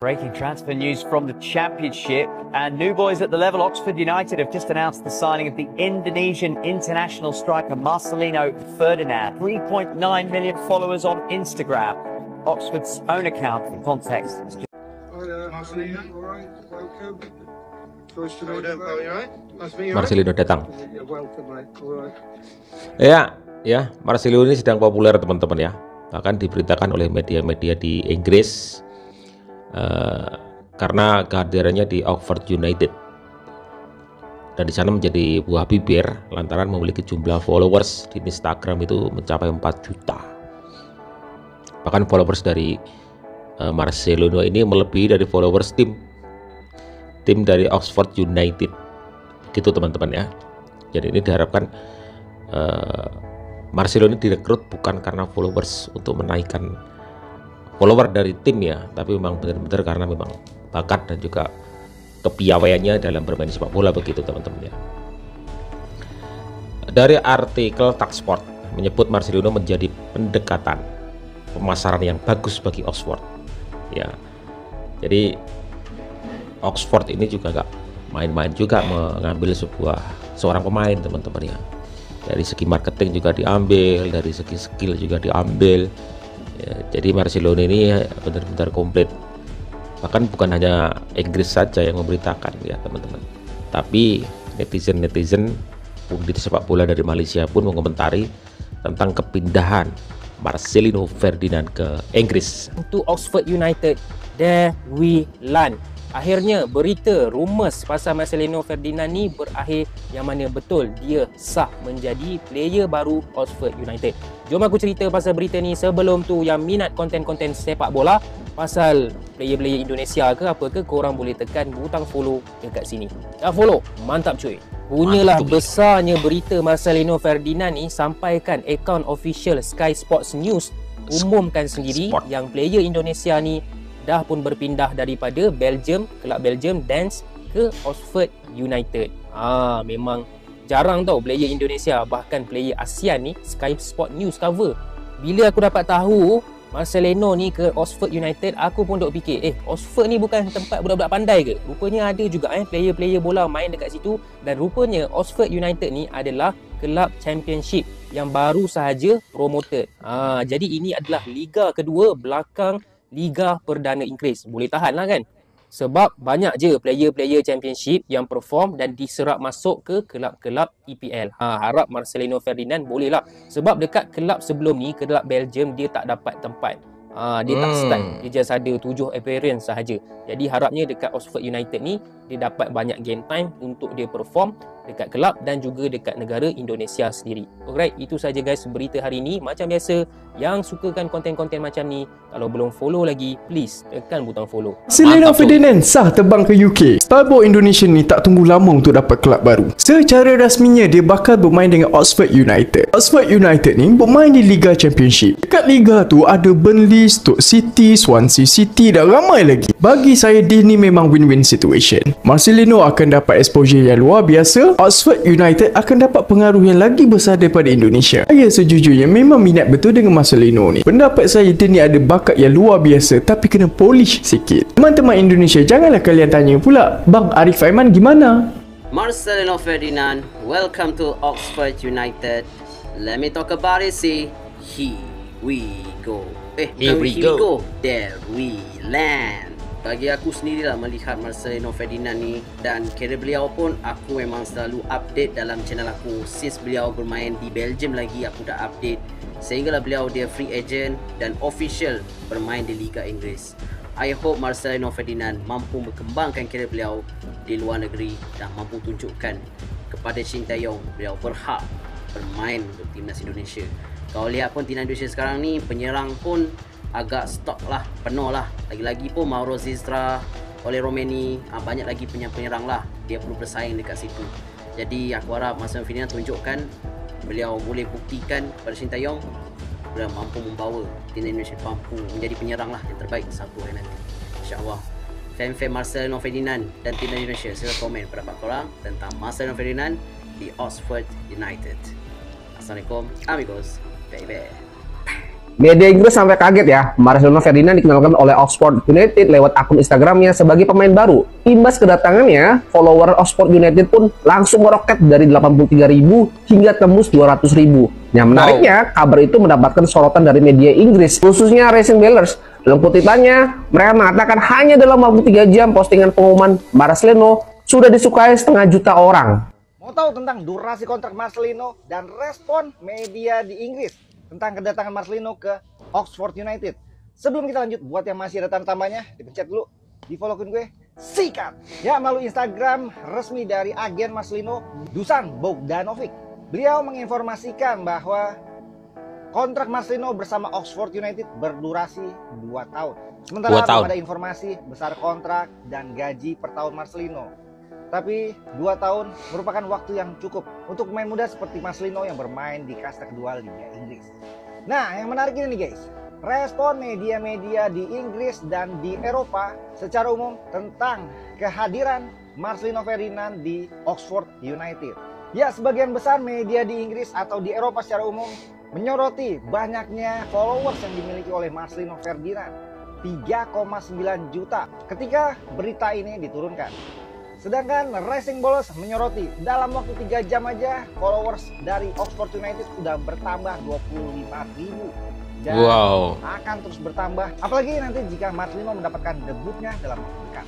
Breaking transfer news from the Championship, and new boys at the level. Oxford United have just announced the signing of the Indonesian international striker Marcelino Ferdinand. 3.9 million followers on Instagram. Oxford's own account for context. Hi there, Marcelino. All right, welcome. Nice to meet you. Marcelino datang. You're welcome, mate. All right. Ya, Marcelino ini sedang populer teman-teman ya. Bahkan diberitakan oleh media-media di Inggris karena kehadirannya di Oxford United, dan di sana menjadi buah bibir lantaran memiliki jumlah followers di Instagram itu mencapai 4 juta. Bahkan followers dari Marcelino ini melebihi dari followers tim dari Oxford United, gitu teman-teman ya. Jadi ini diharapkan Marcelino direkrut bukan karena followers untuk menaikkan follower dari tim ya, tapi memang benar-benar karena memang bakat dan juga kepiawaiannya dalam bermain sepak bola, begitu teman-teman ya. Dari artikel Talksport menyebut Marcelino menjadi pendekatan pemasaran yang bagus bagi Oxford ya. Jadi Oxford ini juga gak main-main juga mengambil seorang pemain teman-teman ya. Dari segi marketing juga diambil, dari segi skill juga diambil ya. Jadi Marcelino ini benar-benar komplit. Bahkan bukan hanya Inggris saja yang memberitakan ya teman-teman, tapi netizen pun di sepak bola dari Malaysia pun mengomentari tentang kepindahan Marcelino Ferdinand ke Inggris. Untuk Oxford United, there we land. Akhirnya berita rumours pasal Marcelino Ferdinand ni berakhir, yang mana betul dia sah menjadi player baru Oxford United. Jom aku cerita pasal berita ni. Sebelum tu, yang minat konten-konten sepak bola pasal player-player Indonesia ke apa ke, korang boleh tekan butang follow dekat sini. Dah follow? Mantap cuy. Punyalah besarnya berita Marcelino Ferdinand ni, sampaikan akaun official Sky Sports News umumkan sendiri yang player Indonesia ni dah pun berpindah daripada kelab Belgium Dance ke Oxford United. Memang jarang tau player Indonesia, bahkan player ASEAN ni Sky Sport News cover. Bila aku dapat tahu Marcelino ni ke Oxford United, aku pun duk fikir, Oxford ni bukan tempat budak-budak pandai ke? Rupanya ada juga player-player bola main dekat situ. Dan rupanya Oxford United ni adalah kelab Championship yang baru sahaja promoted. Jadi ini adalah liga kedua belakang Liga Perdana Inggeris. Boleh tahan lah kan? Sebab banyak je player-player Championship yang perform dan diserap masuk ke kelab-kelab EPL. Harap Marcelino Ferdinand boleh lah. Sebab dekat kelab sebelum ni, kelab Belgium, dia tak dapat tempat. Dia tak start. Dia just ada 7 appearance sahaja. Jadi harapnya dekat Oxford United ni, dia dapat banyak game time untuk dia perform dekat kelab dan juga dekat negara Indonesia sendiri. Alright, itu saja guys berita hari ni. Macam biasa, yang sukakan konten-konten macam ni, kalau belum follow lagi, please tekan butang follow. Marcelino Ferdinand sah terbang ke UK. Starboard Indonesia ni tak tunggu lama untuk dapat kelab baru. Secara rasminya dia bakal bermain dengan Oxford United. Oxford United ni bermain di Liga Championship. Dekat liga tu ada Burnley, Stoke City, Swansea City dan ramai lagi. Bagi saya dia ni memang win-win situation. Marcelino akan dapat exposure yang luar biasa. Oxford United akan dapat pengaruh yang lagi besar daripada Indonesia. Saya sejujurnya memang minat betul dengan Marcelino ni. Pendapat saya dia ni ada bakat yang luar biasa, tapi kena polish sikit. Teman-teman Indonesia, janganlah kalian tanya pula, Bang Arif Aiman gimana? Marcelino Ferdinand, welcome to Oxford United. Let me talk about it, see. Here we go. Here we go. There we land. Bagi aku sendirilah melihat Marcelino Ferdinand ni, dan kira beliau pun aku memang selalu update dalam channel aku. Since beliau bermain di Belgium lagi, aku dah update sehinggalah beliau dia free agent dan official bermain di Liga Inggris. I hope Marcelino Ferdinand mampu berkembangkan karier beliau di luar negeri dan mampu tunjukkan kepada Sintayong beliau berhak bermain untuk timnas Indonesia. Kau lihat pun timnas Indonesia sekarang ni penyerang pun agak stok lah, penuh lah. Lagi-lagi pun Mauro Zistra, Ole Romeni, banyak lagi penyerang lah. Dia perlu bersaing dekat situ. Jadi aku harap Marcelino Ferdinand tunjukkan beliau boleh buktikan kepada Sintayong beliau mampu membawa timnas Indonesia, mampu menjadi penyerang lah yang terbaik satu hari nanti, InsyaAllah. Fan-fan Marcelino Ferdinand dan timnas Indonesia, sila komen pendapat korang tentang Marcelino Ferdinand di Oxford United. Assalamualaikum amigos, baby. Media Inggris sampai kaget ya, Marcelino Ferdinand dikenalkan oleh Oxford United lewat akun Instagramnya sebagai pemain baru. Imbas kedatangannya, follower Oxford United pun langsung meroket dari 83.000 hingga tembus 200.000. Yang menariknya, kabar itu mendapatkan sorotan dari media Inggris, khususnya Racing Ballers. Dalam kutipannya, mereka mengatakan hanya dalam waktu 3 jam postingan pengumuman Marcelino sudah disukai 1,5 juta orang. Mau tahu tentang durasi kontrak Marcelino dan respon media di Inggris tentang kedatangan Marcelino ke Oxford United? Sebelum kita lanjut, buat yang masih ada tanda tambahnya, dipencet dulu, di follow-in gue, sikat! Ya, melalui Instagram resmi dari agen Marcelino, Dusan Bogdanovic. Beliau menginformasikan bahwa kontrak Marcelino bersama Oxford United berdurasi 2 tahun. Sementara belum ada informasi besar kontrak dan gaji per tahun Marcelino. Tapi 2 tahun merupakan waktu yang cukup untuk pemain muda seperti Marcelino yang bermain di kasta kedua Liga Inggris. Nah, yang menarik ini nih guys, respon media-media di Inggris dan di Eropa secara umum tentang kehadiran Marcelino Ferdinand di Oxford United. Ya, sebagian besar media di Inggris atau di Eropa secara umum menyoroti banyaknya followers yang dimiliki oleh Marcelino Ferdinand, 3,9 juta ketika berita ini diturunkan. Sedangkan Racing Ballers menyoroti dalam waktu 3 jam aja followers dari Oxford United sudah bertambah 25.000 dan akan terus bertambah, apalagi nanti jika Marcelino mendapatkan debutnya dalam waktu dekat.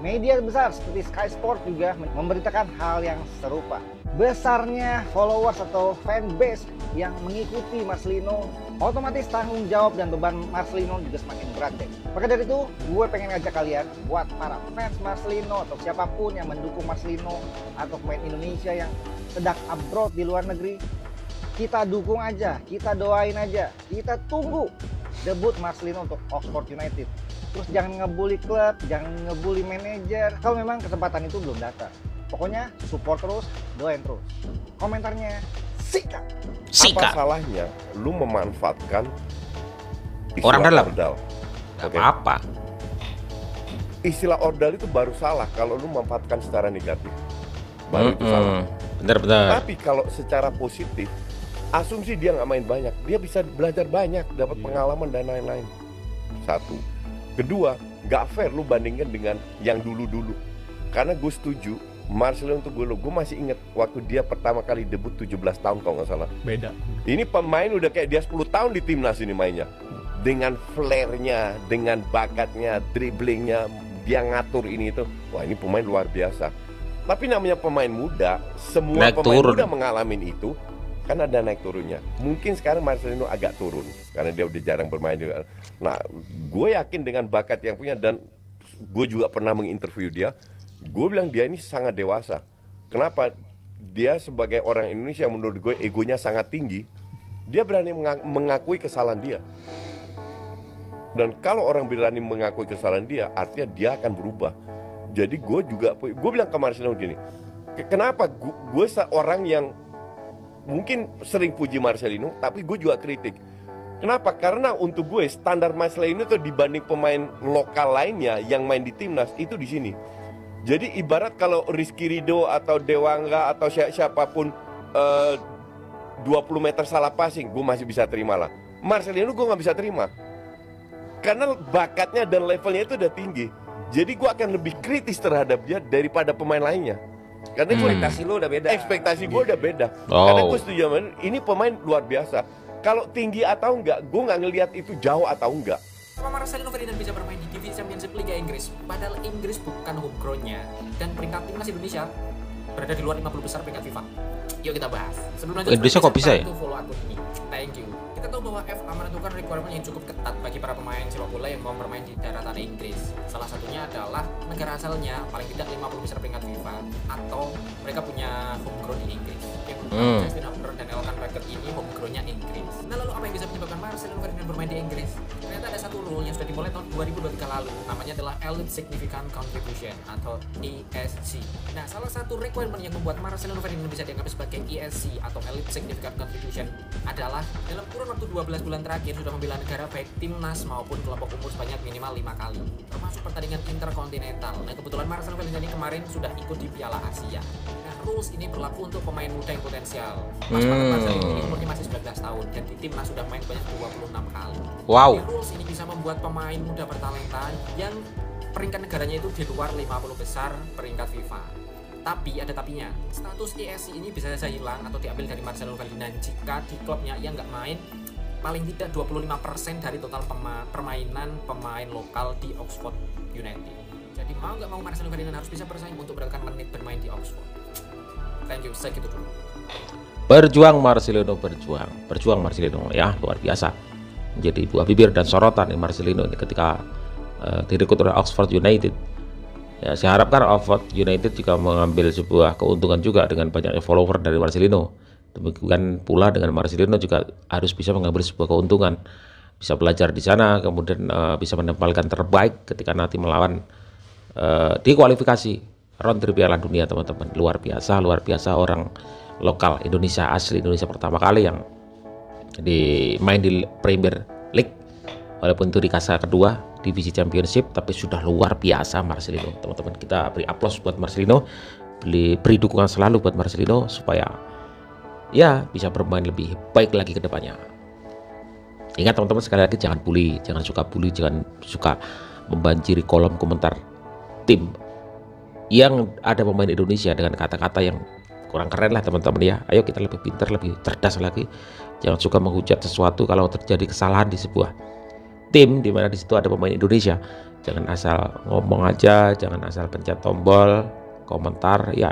Media besar seperti Sky Sport juga memberitakan hal yang serupa. Besarnya followers atau fanbase yang mengikuti Marcelino, otomatis tanggung jawab dan beban Marcelino juga semakin berat deh. Maka dari itu, gue pengen ngajak kalian buat para fans Marcelino atau siapapun yang mendukung Marcelino atau pemain Indonesia yang sedang abroad di luar negeri, kita dukung aja, kita doain aja, kita tunggu debut Marcelino untuk Oxford United. Terus jangan ngebully klub, jangan ngebully manajer kalau memang kesempatan itu belum datang. Pokoknya support terus, doain terus. Komentarnya sikat. Apa salahnya lu memanfaatkan orang dalam ordal? Gak apa-apa. Istilah ordal itu baru salah kalau lu memanfaatkan secara negatif. Baru itu salah. Benar-benar. Tapi kalau secara positif, asumsi dia nggak main banyak, dia bisa belajar banyak, dapat pengalaman dan lain-lain. Satu. Kedua, nggak fair lu bandingkan dengan yang dulu-dulu. Karena gue setuju, Marcelino untuk gue masih inget waktu dia pertama kali debut 17 tahun kalau nggak salah. Beda. Ini pemain udah kayak dia 10 tahun di timnas ini mainnya. Dengan flair-nya, dengan bakatnya, dribblingnya, dia ngatur ini itu. Wah, ini pemain luar biasa. Tapi namanya pemain muda, semua naik pemain muda mengalami itu. Kan ada naik turunnya. Mungkin sekarang Marcelino agak turun karena dia udah jarang bermain juga. Nah, gue yakin dengan bakat yang punya, dan gue juga pernah menginterview dia. Gue bilang dia ini sangat dewasa. Kenapa? Dia sebagai orang Indonesia menurut gue egonya sangat tinggi. Dia berani mengakui kesalahan dia. Dan kalau orang berani mengakui kesalahan dia, artinya dia akan berubah. Jadi gue bilang ke Marcelino gini, kenapa gue seorang yang mungkin sering puji Marcelino, tapi gue juga kritik. Kenapa? Karena untuk gue standar Marcelino itu dibanding pemain lokal lainnya yang main di timnas itu di sini. Jadi ibarat kalau Rizky Ridho atau Dewangga atau siapapun 20 meter salah passing, gue masih bisa terima lah. Marcelino gue nggak bisa terima. Karena bakatnya dan levelnya itu udah tinggi. Jadi gue akan lebih kritis terhadap dia daripada pemain lainnya. Karena ekspektasi lo udah beda. Ekspektasi gue udah beda. Karena gue setuju, ini pemain luar biasa. Kalau tinggi atau enggak, gue nggak ngelihat itu jauh atau enggak. Marcelino Ferdinand bisa bermain di divisi Championship Liga Inggris, padahal Inggris bukan home ground-nya, dan peringkat timnas Indonesia berada di luar 50 besar peringkat FIFA. Yuk kita bahas. Sebelum lanjut, Indonesia kok bisa ya? Follow akun ini. Thank you. Kita tahu bahwa FA menentukan requirement yang cukup ketat bagi para pemain sepak bola yang mau bermain di daratan Inggris. Salah satunya adalah negara asalnya paling tidak 50 besar peringkat FIFA atau mereka punya home ground di Inggris. Justin Hubner dan Elkan Bracket ini home ground-nya Inggris. Nah, lalu apa yang bisa menyebabkan Marcelino Ferdinand bermain di Inggris? Ternyata ada satu satu rule yang sudah dimulai tahun 2023 lalu, namanya adalah Elite Significant Contribution atau ESC. Nah, salah satu requirement yang membuat Marcelino Ferdinand bisa dianggap sebagai ESC atau Elite Significant Contribution adalah dalam kurun waktu 12 bulan terakhir sudah membela negara baik timnas maupun kelompok umur sebanyak minimal 5 kali, termasuk pertandingan interkontinental. Nah, kebetulan Marcelino Ferdinand ini kemarin sudah ikut di Piala Asia. Nah, rules ini berlaku untuk pemain muda yang potensial. Mas Marcelino ini umurnya masih 19 tahun dan di timnas sudah main banyak 26 kali. Wow. Jadi, rules ini bisa membuat pemain muda bertalenta yang peringkat negaranya itu di luar 50 besar peringkat FIFA. Tapi ada tapinya, status ESC ini bisa saja hilang atau diambil dari Marcelino Ferdinand jika di klubnya ia nggak main paling tidak 25% dari total permainan pemain lokal di Oxford United. Jadi mau nggak mau Marcelino Ferdinand harus bisa bersaing untuk mendapatkan menit bermain di Oxford. Thank you, saya gitu dulu. Berjuang Marcelino, berjuang Marcelino ya, luar biasa. Menjadi buah bibir dan sorotan Marcelino ini ketika direkrut oleh Oxford United. Ya, saya harapkan Oxford United juga mengambil sebuah keuntungan juga dengan banyaknya follower dari Marcelino. Demikian pula dengan Marcelino juga harus bisa mengambil sebuah keuntungan, bisa belajar di sana, kemudian bisa menampilkan terbaik ketika nanti melawan di kualifikasi round 3 Piala Dunia, teman-teman. Luar biasa orang lokal Indonesia, asli Indonesia pertama kali yang main di Premier League, walaupun itu di kasta kedua divisi Championship, tapi sudah luar biasa Marcelino, teman-teman. Kita beri aplaus buat Marcelino, beri dukungan selalu buat Marcelino supaya ya bisa bermain lebih baik lagi ke depannya. Ingat teman-teman, sekali lagi jangan suka bully, jangan suka membanjiri kolom komentar tim yang ada pemain Indonesia dengan kata-kata yang kurang keren lah, teman-teman ya. Ayo kita lebih pintar, lebih cerdas lagi. Jangan suka menghujat sesuatu kalau terjadi kesalahan di sebuah tim di mana di situ ada pemain Indonesia. Jangan asal ngomong aja, jangan asal pencet tombol komentar ya.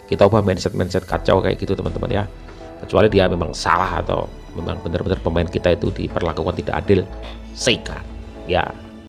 Kita ubah mindset kacau kayak gitu, teman-teman ya. Kecuali dia memang salah atau memang benar-benar pemain kita itu diperlakukan tidak adil, sikat ya.